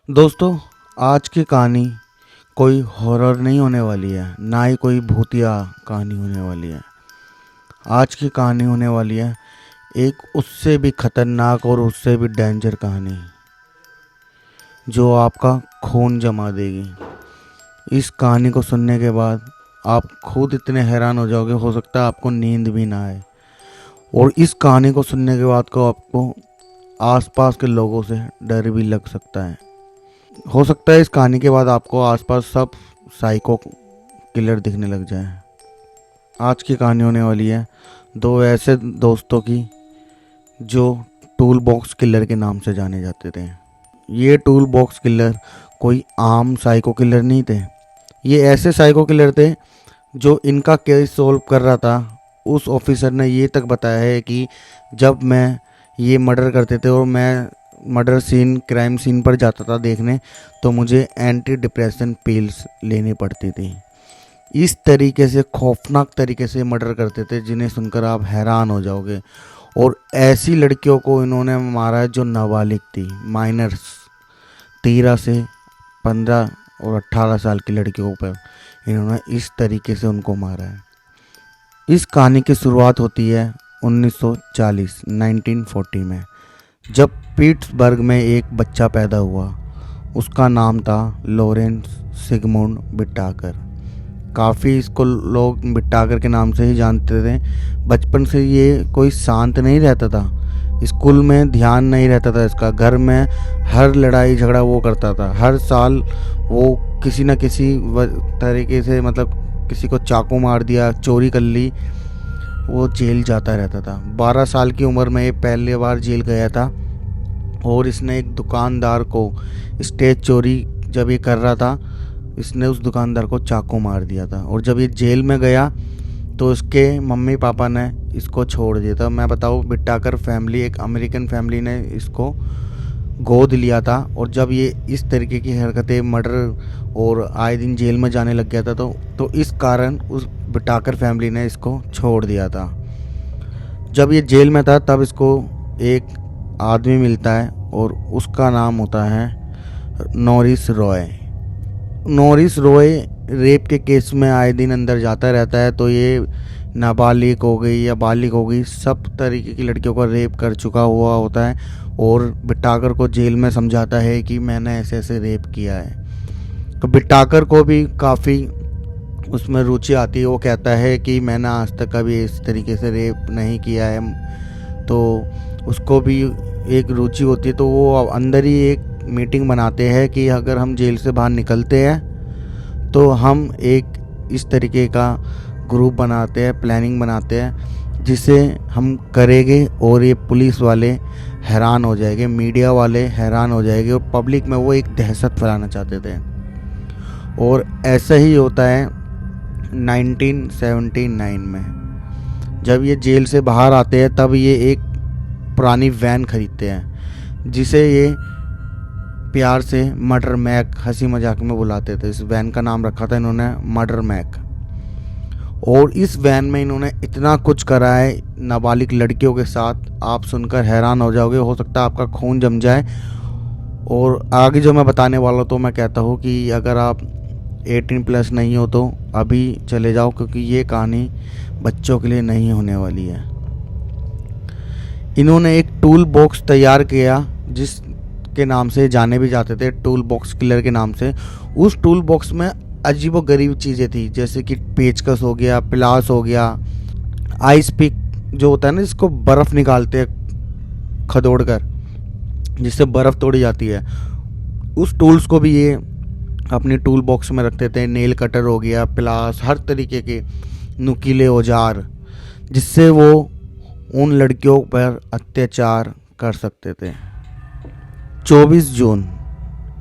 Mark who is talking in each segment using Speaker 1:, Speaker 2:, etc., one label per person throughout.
Speaker 1: दोस्तों, आज की कहानी कोई हॉरर नहीं होने वाली है, ना ही कोई भूतिया कहानी होने वाली है। आज की कहानी होने वाली है एक उससे भी खतरनाक और उससे भी डेंजर कहानी, जो आपका खून जमा देगी। इस कहानी को सुनने के बाद आप खुद इतने हैरान हो जाओगे, हो सकता है आपको नींद भी ना आए। और इस कहानी को सुनने के बाद को आपको आसपास के लोगों से डर भी लग सकता है। हो सकता है इस कहानी के बाद आपको आसपास सब साइको किलर दिखने लग जाए। आज की कहानी होने वाली है दो ऐसे दोस्तों की जो टूल बॉक्स किलर के नाम से जाने जाते थे। ये टूल बॉक्स किलर कोई आम साइको किलर नहीं थे। ये ऐसे साइको किलर थे जो इनका केस सॉल्व कर रहा था। उस ऑफिसर ने ये तक बताया है कि जब मैं ये मर्डर करते थे और मैं मर्डर सीन क्राइम सीन पर जाता था देखने, तो मुझे एंटी डिप्रेशन पिल्स लेनी पड़ती थी। इस तरीके से खौफनाक तरीके से मर्डर करते थे जिन्हें सुनकर आप हैरान हो जाओगे। और ऐसी लड़कियों को इन्होंने मारा है जो नाबालिग थी, माइनर्स, 13 से 15 और 18 साल की लड़कियों पर इन्होंने इस तरीके से उनको मारा है। इस कहानी की शुरुआत होती है 1940 में, जब पीट्सबर्ग में एक बच्चा पैदा हुआ। उसका नाम था लॉरेंस सिगमुंड विटाकर। काफ़ी इसको लोग विटाकर के नाम से ही जानते थे। बचपन से ये कोई शांत नहीं रहता था, स्कूल में ध्यान नहीं रहता था इसका, घर में हर लड़ाई झगड़ा वो करता था। हर साल वो किसी न किसी तरीके से, मतलब किसी को चाकू मार दिया, चोरी कर ली, वो जेल जाता रहता था। 12 साल की उम्र में ये पहली बार जेल गया था और इसने एक दुकानदार को, स्टेज चोरी जब ये कर रहा था, इसने उस दुकानदार को चाकू मार दिया था। और जब ये जेल में गया तो इसके मम्मी पापा ने इसको छोड़ दिया था। मैं बताऊँ, विटाकर फैमिली एक अमेरिकन फैमिली ने इसको गोद लिया था। और जब ये इस तरीके की हरकतें, मर्डर और आए दिन जेल में जाने लग गया था, तो इस कारण उस विटाकर फैमिली ने इसको छोड़ दिया था। जब ये जेल में था तब इसको एक आदमी मिलता है और उसका नाम होता है Norris Roy. Norris Roy rape के केस में आए दिन अंदर जाता रहता है। तो ये नाबालिग हो गई या बालिग हो गई, सब तरीके की लड़कियों का रेप कर चुका हुआ होता है और विटाकर को जेल में समझाता है कि मैंने ऐसे ऐसे रेप किया है। तो विटाकर को भी काफ़ी उसमें रुचि आती है। वो कहता है कि मैंने आज तक कभी इस तरीके से रेप नहीं किया है। तो उसको भी एक रुचि होती है। तो वो अंदर ही एक मीटिंग बनाते हैं कि अगर हम जेल से बाहर निकलते हैं तो हम एक इस तरीके का ग्रुप बनाते हैं, प्लानिंग बनाते हैं, जिसे हम करेंगे और ये पुलिस वाले हैरान हो जाएंगे, मीडिया वाले हैरान हो जाएंगे और पब्लिक में वो एक दहशत फैलाना चाहते थे। और ऐसा ही होता है 1979 में। जब ये जेल से बाहर आते हैं तब ये एक पुरानी वैन खरीदते हैं, जिसे ये प्यार से मर्डर मैक, हंसी मजाक में बुलाते थे। इस वैन का नाम रखा था इन्होंने मर्डर मैक। और इस वैन में इन्होंने इतना कुछ करा है नाबालिग लड़कियों के साथ, आप सुनकर हैरान हो जाओगे। हो सकता है आपका खून जम जाए। और आगे जो मैं बताने वाला हूँ, तो मैं कहता हूँ कि अगर आप 18+ नहीं हो तो अभी चले जाओ, क्योंकि ये कहानी बच्चों के लिए नहीं होने वाली है। इन्होंने एक टूल बॉक्स तैयार किया जिसके नाम से जाने भी जाते थे, टूल बॉक्स किलर के नाम से। उस टूल बॉक्स में अजीबो गरीब चीज़ें थी, जैसे कि पेचकस हो गया, प्लास हो गया, आइस पिक जो होता है ना, जिसको बर्फ़ निकालते हैं खदोड़ कर, जिससे बर्फ़ तोड़ी जाती है। उस टूल्स को भी ये अपने टूल बॉक्स में रखते थे। नेल कटर हो गया, प्लास, हर तरीके के नुकीले औजार, जिससे वो उन लड़कियों पर अत्याचार कर सकते थे। 24 जून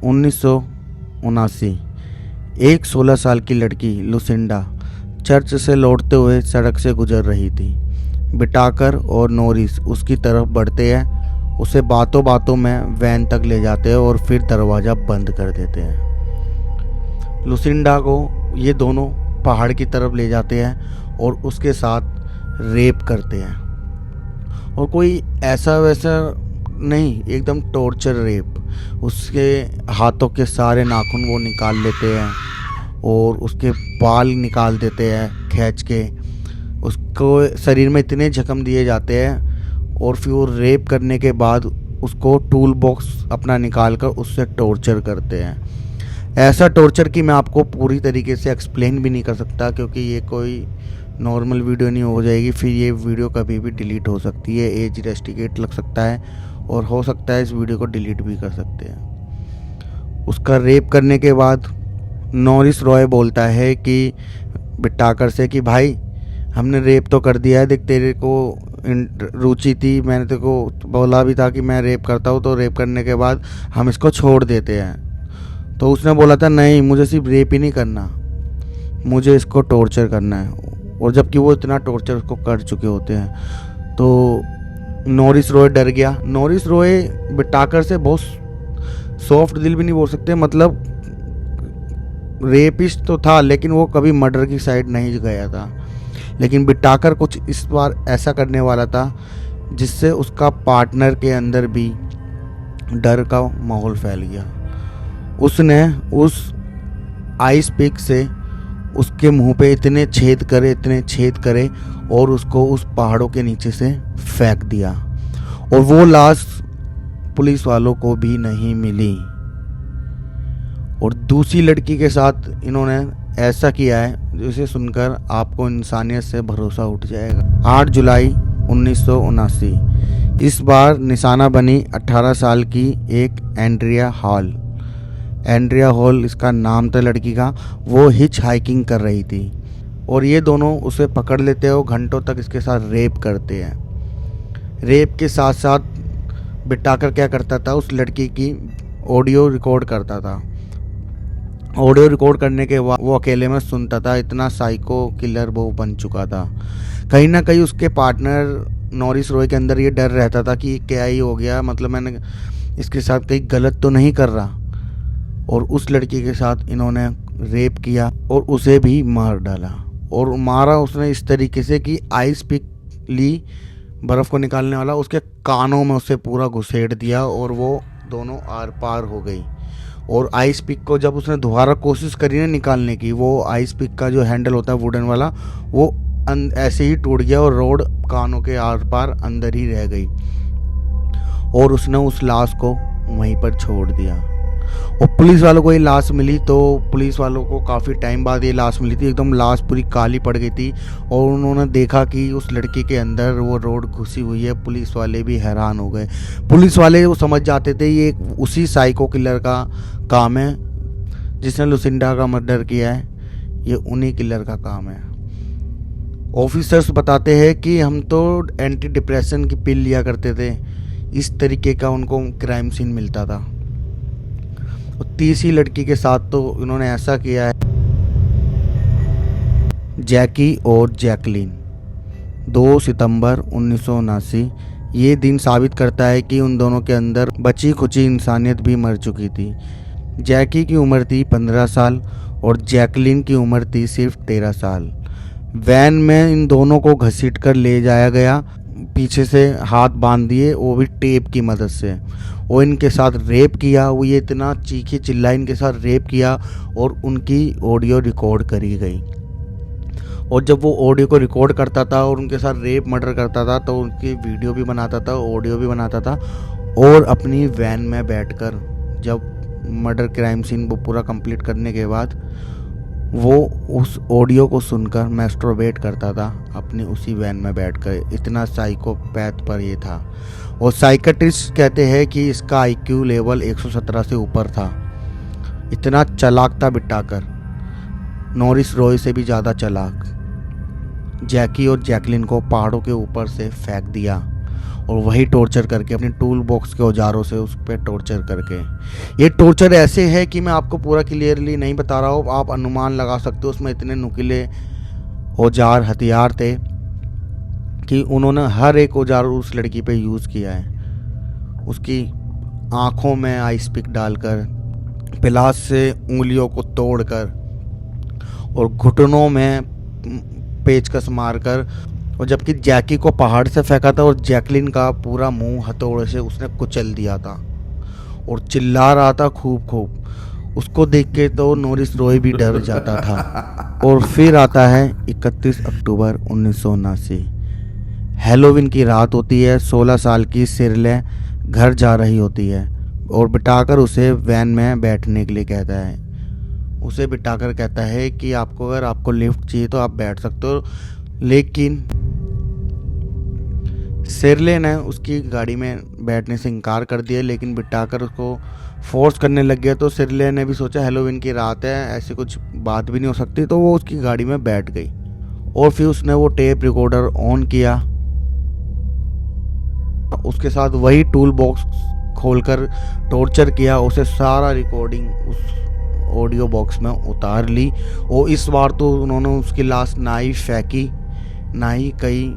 Speaker 1: 1979 एक 16 साल की लड़की लुसिंडा चर्च से लौटते हुए सड़क से गुजर रही थी। विटाकर और नॉरिस उसकी तरफ बढ़ते हैं, उसे बातों बातों में वैन तक ले जाते हैं और फिर दरवाज़ा बंद कर देते हैं। लुसिंडा को ये दोनों पहाड़ की तरफ ले जाते हैं और उसके साथ रेप करते हैं। और कोई ऐसा वैसा नहीं, एकदम टॉर्चर रेप। उसके हाथों के सारे नाखून वो निकाल लेते हैं और उसके बाल निकाल देते हैं खींच के। उसको शरीर में इतने जख्म दिए जाते हैं और फिर वो रेप करने के बाद उसको टूल बॉक्स अपना निकाल कर उससे टॉर्चर करते हैं। ऐसा टॉर्चर कि मैं आपको पूरी तरीके से एक्सप्लेन भी नहीं कर सकता, क्योंकि ये कोई नॉर्मल वीडियो नहीं हो जाएगी। फिर ये वीडियो कभी भी डिलीट हो सकती है, एज रेस्ट्रिक्ट लग सकता है और हो सकता है इस वीडियो को डिलीट भी कर सकते हैं। उसका रेप करने के बाद नॉरिस रॉय बोलता है कि बिट्टाकर से कि भाई हमने रेप तो कर दिया है, देख तेरे को रुचि थी, मैंने तेरे को बोला भी था कि मैं रेप करता हूँ, तो रेप करने के बाद हम इसको छोड़ देते हैं। तो उसने बोला था नहीं, मुझे सिर्फ रेप ही नहीं करना, मुझे इसको टॉर्चर करना है। और जबकि वो इतना टॉर्चर उसको कर चुके होते हैं। तो नॉरिस रॉय डर गया। नॉरिस रॉय बिट्टाकर से बहुत सॉफ्ट दिल भी नहीं बोल सकते, मतलब रेपिस्ट तो था लेकिन वो कभी मर्डर की साइड नहीं गया था। लेकिन बिट्टाकर कुछ इस बार ऐसा करने वाला था जिससे उसका पार्टनर के अंदर भी डर का माहौल फैल गया। उसने उस आइस पिक से उसके मुंह पे इतने छेद करे और उसको उस पहाड़ों के नीचे से फेंक दिया। और वो लाश पुलिस वालों को भी नहीं मिली। और दूसरी लड़की के साथ इन्होंने ऐसा किया है जिसे सुनकर आपको इंसानियत से भरोसा उठ जाएगा। 8 जुलाई 1979 इस बार निशाना बनी 18 साल की एक एंड्रिया हॉल। एंड्रिया हॉल इसका नाम था लड़की का। वो हिच हाइकिंग कर रही थी और ये दोनों उसे पकड़ लेते हैं और घंटों तक इसके साथ रेप करते हैं। रेप के साथ साथ बिट्टाकर क्या करता था, उस लड़की की ऑडियो रिकॉर्ड करता था। ऑडियो रिकॉर्ड करने के बाद वो अकेले में सुनता था। इतना साइको किलर वो बन चुका था। कहीं ना कहीं उसके पार्टनर नॉरिस रॉय के अंदर ये डर रहता था कि क्या ही हो गया, मतलब मैंने इसके साथ कहीं गलत तो नहीं कर रहा। और उस लड़की के साथ इन्होंने रेप किया और उसे भी मार डाला। और मारा उसने इस तरीके से कि आइस पिक ली, बर्फ़ को निकालने वाला, उसके कानों में उसे पूरा घुसेड़ दिया और वो दोनों आर पार हो गई। और आइस पिक को जब उसने दोबारा कोशिश करी ना निकालने की, वो आइस पिक का जो हैंडल होता है वुडन वाला, वो ऐसे ही टूट गया और रोड कानों के आर पार अंदर ही रह गई। और उसने उस लाश को वहीं पर छोड़ दिया। और पुलिस वालों को ये लाश मिली, तो पुलिस वालों को काफ़ी टाइम बाद ये लाश मिली थी। एकदम लाश पूरी काली पड़ गई थी और उन्होंने देखा कि उस लड़की के अंदर वो रोड घुसी हुई है। पुलिस वाले भी हैरान हो गए। पुलिस वाले वो समझ जाते थे ये उसी साइको किलर का काम है जिसने लुसिंडा का मर्डर किया है, ये उन्हीं किलर का काम है। ऑफिसर्स बताते हैं कि हम तो एंटी डिप्रेशन की पिल लिया करते थे, इस तरीके का उनको क्राइम सीन मिलता था। और तीसरी लड़की के साथ तो इन्होंने ऐसा किया है, जैकी और जैकलिन। 2 सितंबर 1979 ये दिन साबित करता है कि उन दोनों के अंदर बची खुची इंसानियत भी मर चुकी थी। जैकी की उम्र थी 15 साल और जैकलिन की उम्र थी सिर्फ 13 साल। वैन में इन दोनों को घसीट कर ले जाया गया, पीछे से हाथ बांध दिए, वो भी टेप की मदद से। वो इनके साथ रेप किया। वो ये इतना चीखी चिल्लाई इनके साथ रेप किया और उनकी ऑडियो रिकॉर्ड करी गई। और जब वो ऑडियो को रिकॉर्ड करता था और उनके साथ रेप मर्डर करता था तो उनकी वीडियो भी बनाता था, ऑडियो भी बनाता था। और अपनी वैन में बैठकर जब मर्डर क्राइम सीन वो पूरा कंप्लीट करने के बाद वो उस ऑडियो को सुनकर मैस्टरबेट करता था अपनी उसी वैन में बैठकर। इतना साइकोपैथ पर ये था। और साइकेट्रिस्ट कहते हैं कि इसका आईक्यू लेवल 117 से ऊपर था। इतना चालाक था बिट्टाकर, नॉरिस रॉय से भी ज़्यादा चालाक। जैकी और जैकलिन को पहाड़ों के ऊपर से फेंक दिया और वही टॉर्चर करके अपने टूल बॉक्स के औजारों से उस पर टॉर्चर करके। ये टॉर्चर ऐसे है कि मैं आपको पूरा क्लियरली नहीं बता रहा हूँ, आप अनुमान लगा सकते हो। उसमें इतने नुकीले औजार हथियार थे कि उन्होंने हर एक औजार उस लड़की पे यूज़ किया है। उसकी आँखों में आइस पिक डालकर, पिलास से उंगलियों को तोड़कर और घुटनों में पेचकस मारकर। और जबकि जैकी को पहाड़ से फेंका था और जैकलिन का पूरा मुंह हथौड़े से उसने कुचल दिया था। और चिल्ला रहा था खूब खूब। उसको देख के तो नॉरिस रॉय भी डर जाता था। और फिर आता है 31 अक्टूबर 1979। हैलोवीन की रात होती है। 16 साल की सिरले घर जा रही होती है और बिठाकर उसे वैन में बैठने के लिए कहता है। उसे बिठाकर कहता है कि अगर आपको लिफ्ट चाहिए तो आप बैठ सकते हो, लेकिन सिरले ने उसकी गाड़ी में बैठने से इनकार कर दिया, लेकिन बिठाकर उसको फोर्स करने लग गया। तो सिरले ने भी सोचा हैलोवीन की रात है, ऐसी कुछ बात भी नहीं हो सकती, तो वो उसकी गाड़ी में बैठ गई। और फिर उसने वो टेप रिकॉर्डर ऑन किया। उसके साथ वही टूल बॉक्स खोलकर टॉर्चर किया। उसे सारा रिकॉर्डिंग उस ऑडियो बॉक्स में उतार ली। और इस बार तो उन्होंने उसकी लाश ना ही फेंकी, ना ही कहीं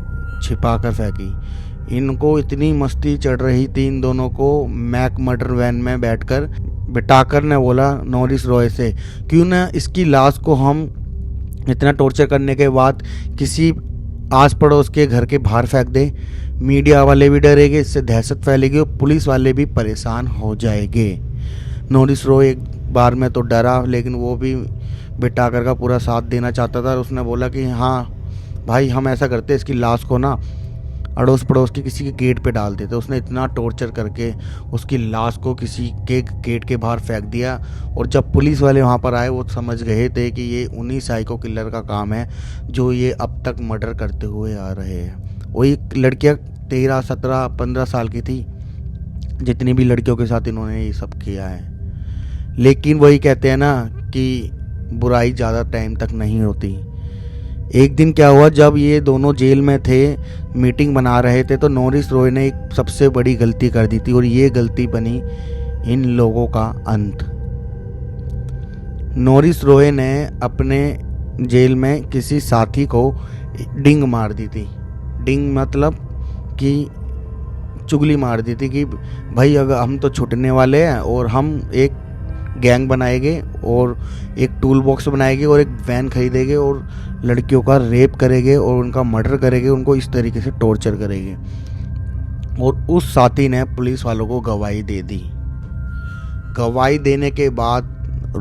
Speaker 1: छिपा कर फेंकी। इनको इतनी मस्ती चढ़ रही थी इन दोनों को। मैक मर्डर वैन में बिठाकर ने बोला नॉरिस रॉय से, क्यों ना इसकी लाश को हम इतना टॉर्चर करने के बाद किसी आस पड़ोस के घर के बाहर फेंक दे। मीडिया वाले भी डरेंगे, इससे दहशत फैलेगी और पुलिस वाले भी परेशान हो जाएंगे। नॉरिस रॉय एक बार में तो डरा, लेकिन वो भी बिठाकर का पूरा साथ देना चाहता था। उसने बोला कि हाँ भाई, हम ऐसा करते, इसकी लाश को ना अड़ोस पड़ोस के किसी के गेट पे डाल देते। उसने इतना टॉर्चर करके उसकी लाश को किसी के गेट के बाहर फेंक दिया। और जब पुलिस वाले वहाँ पर आए, वो समझ गए थे कि ये उन्हीं साइको किलर का काम है जो ये अब तक मर्डर करते हुए आ रहे हैं। वही लड़कियाँ 13, 17, 15 साल की थी, जितनी भी लड़कियों के साथ इन्होंने ये सब किया है। लेकिन वही कहते हैं ना कि बुराई ज़्यादा टाइम तक नहीं होती। एक दिन क्या हुआ, जब ये दोनों जेल में थे, मीटिंग बना रहे थे, तो नॉरिस रॉय ने एक सबसे बड़ी गलती कर दी थी और ये गलती बनी इन लोगों का अंत। नॉरिस रॉय ने अपने जेल में किसी साथी को डिंग मार दी थी। डिंग मतलब कि चुगली मार दी थी कि भाई अगर हम तो छूटने वाले हैं और हम एक गैंग बनाएंगे और एक टूल बॉक्स बनाएंगे और एक वैन खरीदेंगे और लड़कियों का रेप करेंगे और उनका मर्डर करेंगे, उनको इस तरीके से टॉर्चर करेंगे। और उस साथी ने पुलिस वालों को गवाही दे दी। गवाही देने के बाद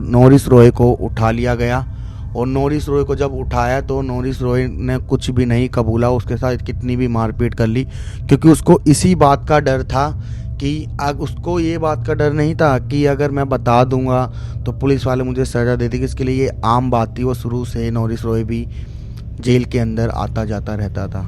Speaker 1: नॉरिस रॉय को उठा लिया गया। और नॉरिस रॉय को जब उठाया तो नॉरिस रॉय ने कुछ भी नहीं कबूला। उसके साथ कितनी भी मारपीट कर ली, क्योंकि उसको इसी बात का डर था कि उसको ये बात का डर नहीं था कि अगर मैं बता दूंगा तो पुलिस वाले मुझे सज़ा दे देंगे। इसके लिए ये आम बात थी। वो शुरू से नॉरिस रॉय भी जेल के अंदर आता जाता रहता था।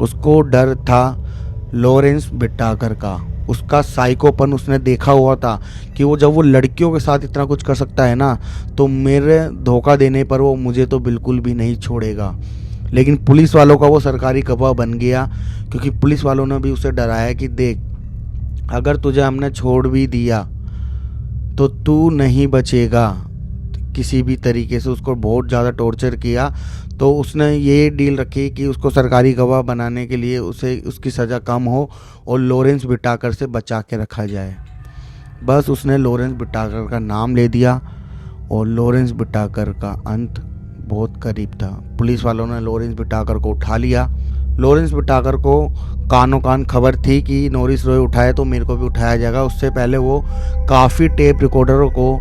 Speaker 1: उसको डर था लॉरेंस बिटाकर का। उसका साइकोपन उसने देखा हुआ था कि जब वो लड़कियों के साथ इतना कुछ कर सकता है ना, तो मेरे धोखा देने पर वो मुझे तो बिल्कुल भी नहीं छोड़ेगा। लेकिन पुलिस वालों का वो सरकारी गवाह बन गया, क्योंकि पुलिस वालों ने भी उसे डराया कि देख, अगर तुझे हमने छोड़ भी दिया तो तू नहीं बचेगा किसी भी तरीके से। उसको बहुत ज़्यादा टॉर्चर किया। तो उसने ये डील रखी कि उसको सरकारी गवाह बनाने के लिए उसे उसकी सज़ा कम हो और लॉरेंस बिटाकर से बचा के रखा जाए। बस उसने लॉरेंस बिटाकर का नाम ले दिया और लॉरेंस बिटाकर का अंत बहुत करीब था। पुलिस वालों ने लॉरेंस बिटाकर को उठा लिया। लॉरेंस बिटाकर को कानों कान खबर थी कि नॉरिस रॉय उठाए तो मेरे को भी उठाया जाएगा। उससे पहले वो काफ़ी टेप रिकॉर्डरों को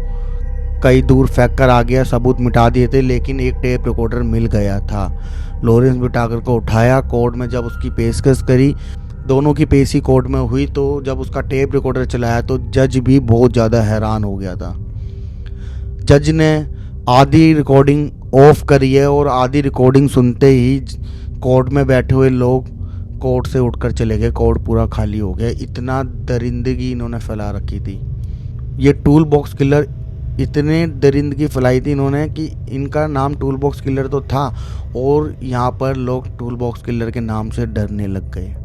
Speaker 1: कई दूर फेंक कर आ गया, सबूत मिटा दिए थे, लेकिन एक टेप रिकॉर्डर मिल गया था। लॉरेंस बिटाकर को उठाया। कोर्ट में जब उसकी पेशकश करी, दोनों की पेशी कोर्ट में हुई, तो जब उसका टेप रिकॉर्डर चलाया तो जज भी बहुत ज़्यादा हैरान हो गया था। जज ने आधी रिकॉर्डिंग ऑफ करी है और आधी रिकॉर्डिंग सुनते ही कोर्ट में बैठे हुए लोग कोर्ट से उठकर चले गए। कोर्ट पूरा खाली हो गया। इतना दरिंदगी इन्होंने फैला रखी थी। ये टूल बॉक्स किलर इतने दरिंदगी फैलाई थी इन्होंने कि इनका नाम टूल बॉक्स किलर तो था, और यहाँ पर लोग टूल बॉक्स किलर के नाम से डरने लग गए।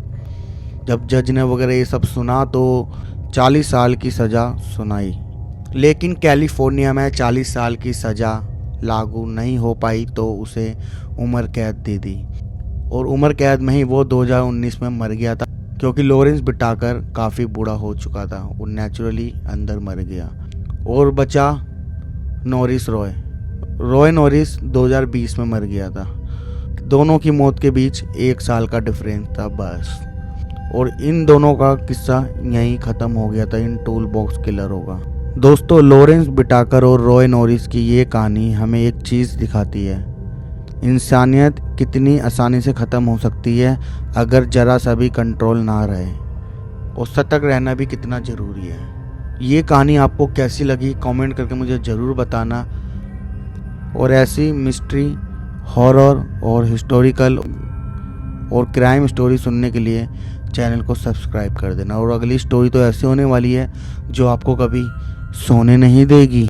Speaker 1: जब जज ने वगैरह ये सब सुना तो 40 साल की सज़ा सुनाई। लेकिन कैलिफोर्निया में 40 साल की सज़ा लागू नहीं हो पाई, तो उसे उम्र कैद दे दी। और उम्र कैद में ही वो 2019 में मर गया था, क्योंकि लॉरेंस बिटाकर काफ़ी बूढ़ा हो चुका था। वो नेचुरली अंदर मर गया। और बचा नॉरिस रॉय नॉरिस 2020 में मर गया था। दोनों की मौत के बीच 1 साल का डिफरेंस था बस। और इन दोनों का किस्सा यहीं ख़त्म हो गया था इन टूल बॉक्स किलरों का। दोस्तों, लॉरेंस बिटाकर और रॉय नॉरिस की ये कहानी हमें एक चीज़ दिखाती है, इंसानियत कितनी आसानी से ख़त्म हो सकती है अगर ज़रा सा भी कंट्रोल ना रहे, और सतर्क रहना भी कितना ज़रूरी है। ये कहानी आपको कैसी लगी कमेंट करके मुझे ज़रूर बताना, और ऐसी मिस्ट्री, हॉरर और हिस्टोरिकल और क्राइम स्टोरी सुनने के लिए चैनल को सब्सक्राइब कर देना। और अगली स्टोरी तो ऐसी होने वाली है जो आपको कभी सोने नहीं देगी।